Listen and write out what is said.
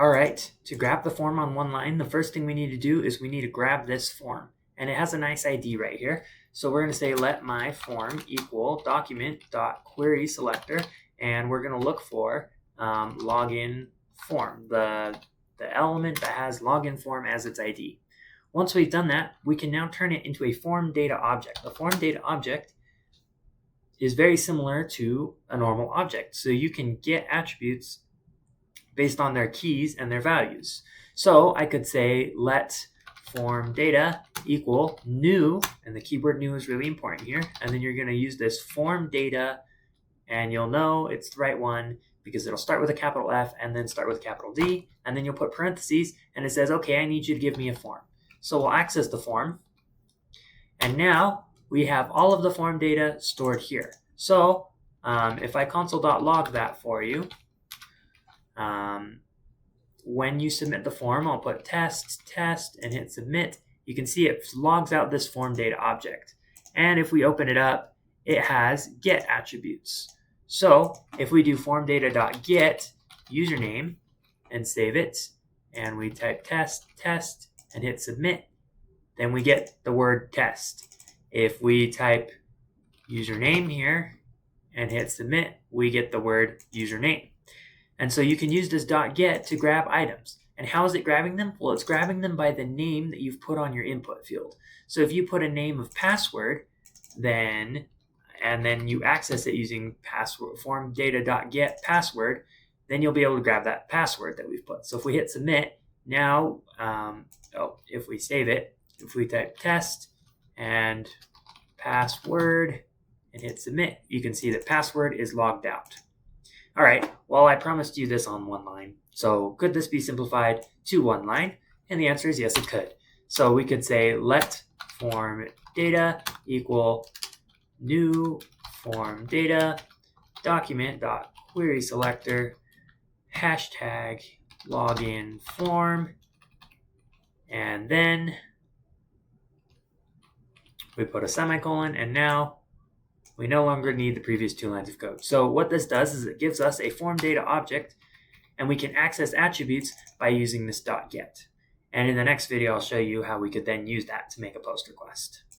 All right, to grab the form on one line, the first thing we need to do is we need to grab this form. And it has a nice ID right here. So we're going to say let my form equal document.querySelector, and we're going to look for login form, the element that has login form as its ID. Once we've done that, we can now turn it into a FormData object. The FormData object is very similar to a normal object. So you can get attributes based on their keys and their values. So I could say let form data equal new, and the keyword new is really important here, and then you're going to use this form data, and you'll know it's the right one because it'll start with a capital F and then start with a capital D, and then you'll put parentheses, and it says, okay, I need you to give me a form. So we'll access the form, and now we have all of the form data stored here. So if I console.log that for you, when you submit the form, I'll put test, and hit submit. You can see it logs out this form data object. And if we open it up, it has get attributes. So if we do formdata.get username and save it, and we type test, and hit submit, then we get the word test. If we type username here and hit submit, we get the word username. And so you can use this .get to grab items. And how is it grabbing them? Well, it's grabbing them by the name that you've put on your input field. So if you put a name of password, and then you access it using password formdata.get password, then you'll be able to grab that password that we've put. So if we hit submit, now, if we save it, if we type test and password and hit submit, you can see that password is logged out. All right, well, I promised you this on one line. So could this be simplified to one line? And the answer is yes, it could. So we could say let form data equal new form data document.querySelector hashtag login form, and then we put a semicolon, and now we no longer need the previous 2 lines of code. So what this does is it gives us a form data object, and we can access attributes by using this .get. And in the next video, I'll show you how we could then use that to make a post request.